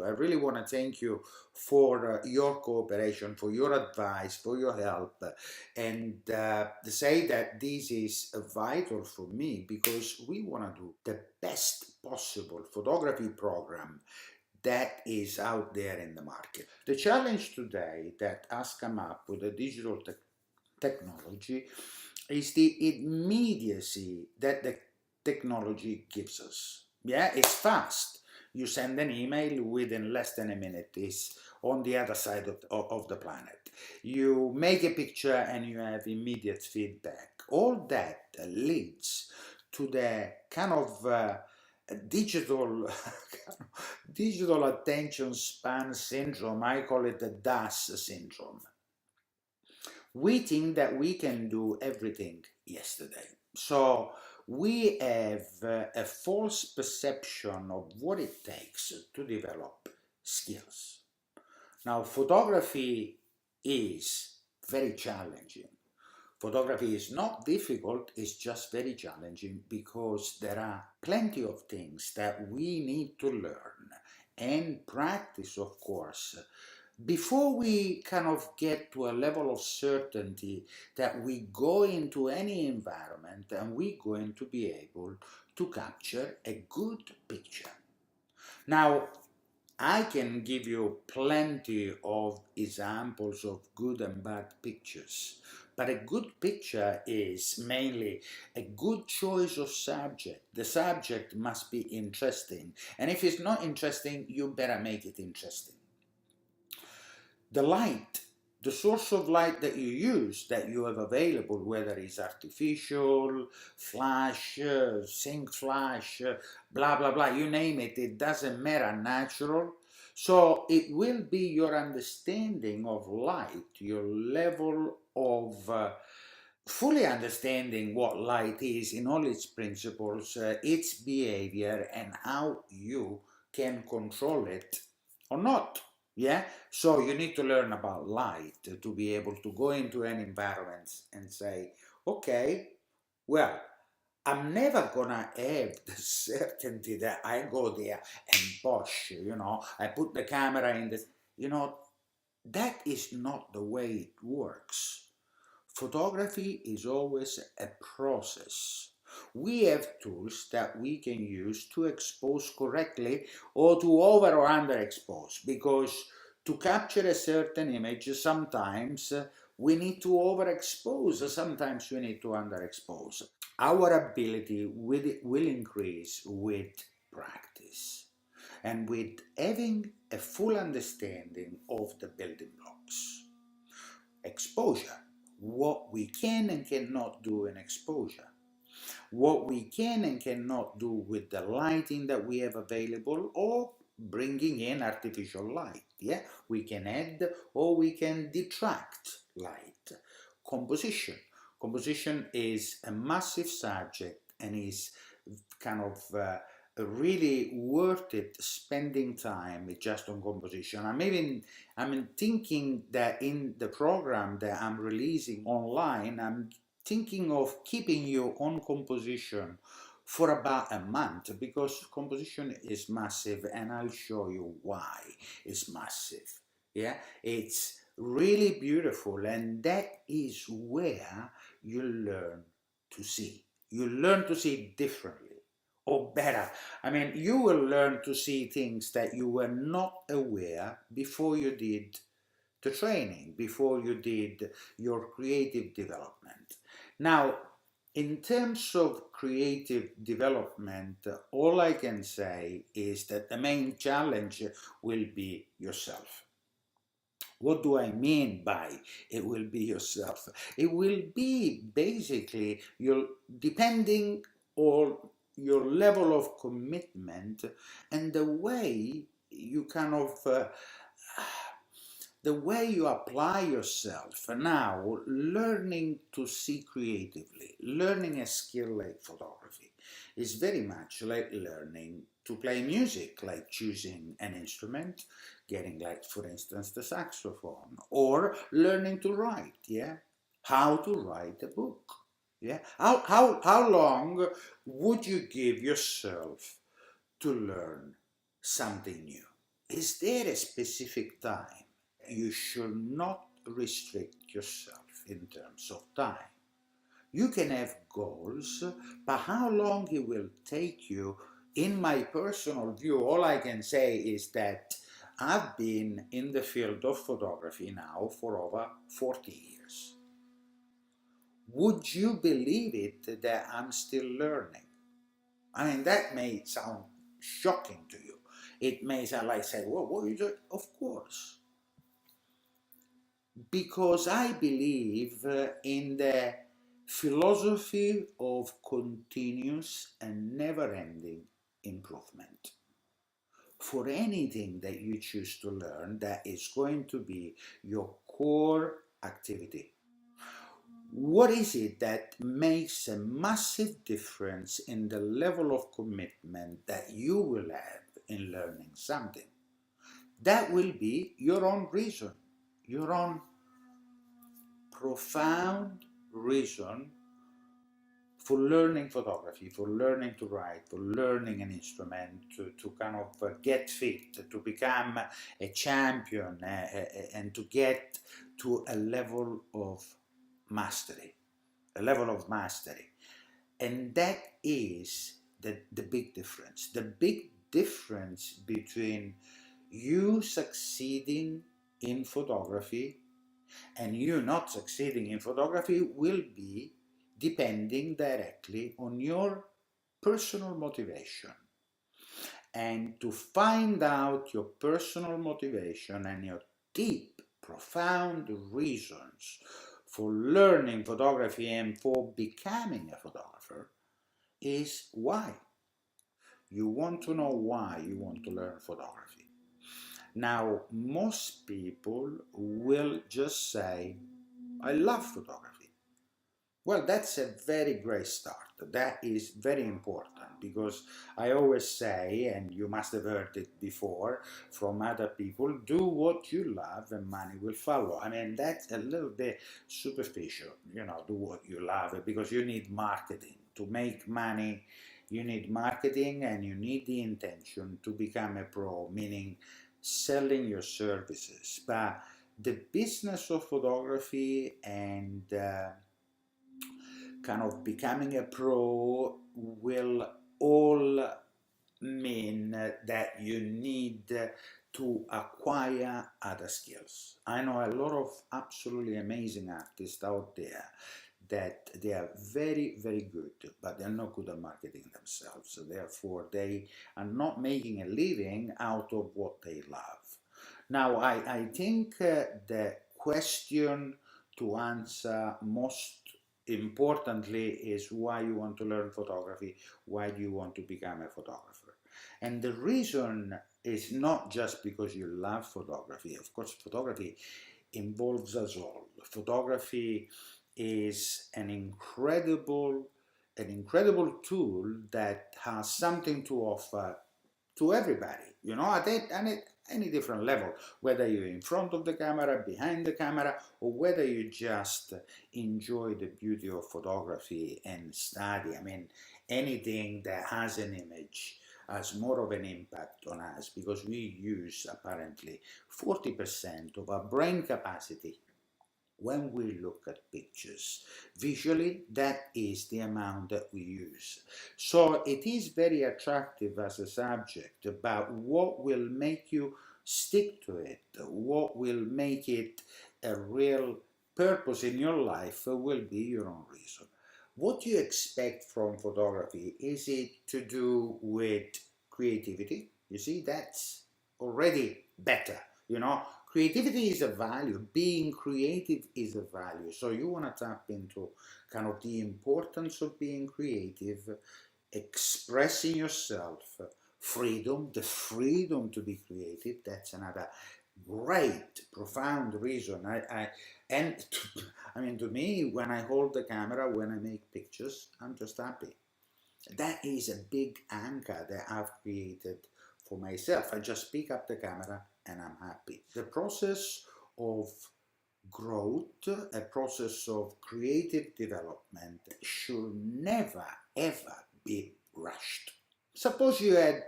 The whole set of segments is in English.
I really want to thank you for your cooperation, for your advice, for your help, and say that this is vital for me because we want to do the best possible photography program that is out there in the market. The challenge today that has come up with the digital technology is the immediacy that the technology gives us. Yeah, it's fast. You send an email within less than a minute, it's on the other side of the planet. You make a picture and you have immediate feedback. All that leads to the kind of digital digital attention span syndrome. I call it the DAS syndrome. We think that we can do everything yesterday. So we have a false perception of what it takes to develop skills. Now, photography is very challenging. Photography is not difficult, it's just very challenging because there are plenty of things that we need to learn and practice, of course, before we kind of get to a level of certainty that we go into any environment and we're going to be able to capture a good picture. Now, I can give you plenty of examples of good and bad pictures, but a good picture is mainly a good choice of subject. The subject must be interesting, and if it's not interesting, you better make it interesting. The light, the source of light that you use, that you have available, whether it's artificial, flash, sync flash, blah, blah, blah, you name it, it doesn't matter, natural. So it will be your understanding of light, your level of fully understanding what light is in all its principles, its behavior, and how you can control it or not. Yeah, so you need to learn about light to be able to go into an environment and say, okay, well, I'm never gonna have the certainty that I go there and bosh, I put the camera in this, that is not the way it works. Photography is always a process. We have tools that we can use to expose correctly or to over or underexpose, because to capture a certain image, sometimes we need to overexpose, sometimes we need to underexpose. Our ability will increase with practice and with having a full understanding of the building blocks. Exposure, what we can and cannot do in exposure, what we can and cannot do with the lighting that we have available, or bringing in artificial light. Yeah, we can add or we can detract light. Composition is a massive subject and is kind of really worth it spending time just on composition. I'm thinking that in the program that I'm releasing online, I'm thinking of keeping you on composition for about a month, because composition is massive, and I'll show you why it's massive. Yeah, it's really beautiful, and that is where you learn to see. You learn to see differently or better. I mean, you will learn to see things that you were not aware before you did the training, before you did your creative development. Now, in terms of creative development, all I can say is that the main challenge will be yourself. What do I mean by it will be yourself? It will be basically depending on your level of commitment and the way you kind of the way you apply yourself. Now, learning to see creatively, learning a skill like photography is very much like learning to play music, like choosing an instrument, getting, like, for instance, the saxophone, or learning to write, yeah? How to write a book, yeah? How long would you give yourself to learn something new? is there a specific time? You should not restrict yourself in terms of time. You can have goals, but how long it will take you, in my personal view, all I can say is that I've been in the field of photography now for over 40 years. Would you believe it that I'm still learning? I mean, that may sound shocking to you. It may sound like, say, well, what are you doing? Of course. Because I believe in the philosophy of continuous and never-ending improvement. For anything that you choose to learn, that is going to be your core activity. What is it that makes a massive difference in the level of commitment that you will have in learning something? That will be your own reason, your own profound reason for learning photography, for learning to write, for learning an instrument, to kind of get fit, to become a champion, and to get to a level of mastery, a level of mastery. And that is the big difference. The big difference between you succeeding in photography and you not succeeding in photography will be depending directly on your personal motivation. And to find out your personal motivation and your deep, profound reasons for learning photography and for becoming a photographer is why. You want to know why you want to learn photography. Now, most people will just say, I love photography. Well, that's a very great start. That is very important because I always say, and you must have heard it before from other people, do what you love and money will follow. I mean, that's a little bit superficial, do what you love because you need marketing. To make money, you need marketing and you need the intention to become a pro, meaning selling your services. But the business of photography and kind of becoming a pro will all mean that you need to acquire other skills. I know a lot of absolutely amazing artists out there that they are very, very good, but they're not good at marketing themselves. So therefore, they are not making a living out of what they love. Now, I think the question to answer most importantly is why you want to learn photography, why do you want to become a photographer. And the reason is not just because you love photography. Of course, photography involves us all. Photography is an incredible tool that has something to offer to everybody, at any different level, whether you're in front of the camera, behind the camera, or whether you just enjoy the beauty of photography and study. I mean, anything that has an image has more of an impact on us because we use apparently 40% of our brain capacity when we look at pictures. Visually, that is the amount that we use. So it is very attractive as a subject, but what will make you stick to it, what will make it a real purpose in your life will be your own reason. What you expect from photography, is it to do with creativity? You see, that's already better, Creativity is a value. Being creative is a value. So you want to tap into kind of the importance of being creative, expressing yourself, freedom, the freedom to be creative. That's another great, profound reason. To me, when I hold the camera, when I make pictures, I'm just happy. That is a big anchor that I've created for myself. I just pick up the camera and I'm happy. The process of growth, a process of creative development should never ever be rushed. Suppose you had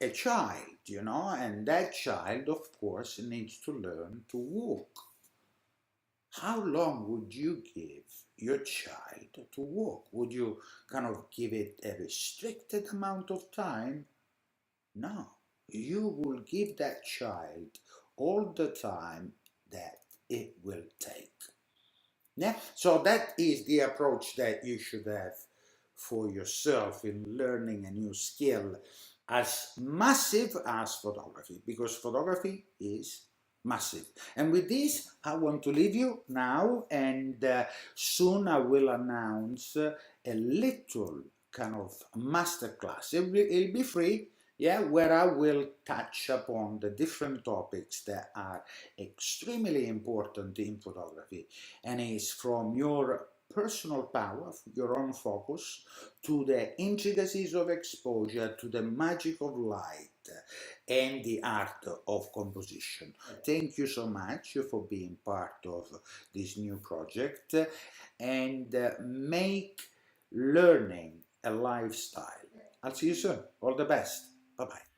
a child, you know, and that child, of course, needs to learn to walk. How long would you give your child to walk? Would you kind of give it a restricted amount of time? No, you will give that child all the time that it will take. Yeah, so that is the approach that you should have for yourself in learning a new skill as massive as photography, because photography is massive. And with this, I want to leave you now, and soon I will announce a little kind of masterclass. It'll be free, yeah, where I will touch upon the different topics that are extremely important in photography, and is from your personal power, your own focus, to the intricacies of exposure, to the magic of light and the art of composition. Thank you so much for being part of this new project, and make learning a lifestyle. I'll see you soon. All the best. Bye bye.